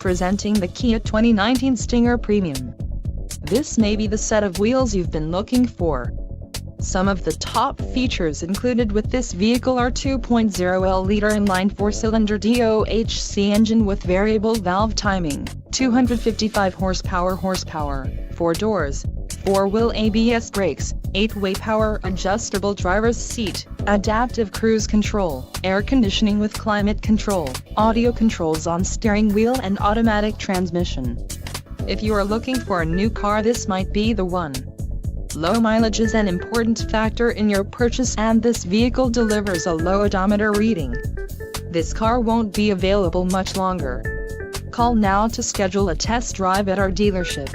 Presenting the Kia 2019 Stinger Premium. This may be the set of wheels you've been looking for. Some of the top features included with this vehicle are 2.0L-liter inline 4-cylinder DOHC engine with variable valve timing, 255 horsepower, 4 doors, 4-wheel ABS brakes, 8-way power adjustable driver's seat, adaptive cruise control, air conditioning with climate control, audio controls on steering wheel and automatic transmission. If you are looking for a new car, this might be the one. Low mileage is an important factor in your purchase, and this vehicle delivers a low odometer reading. This car won't be available much longer. Call now to schedule a test drive at our dealership.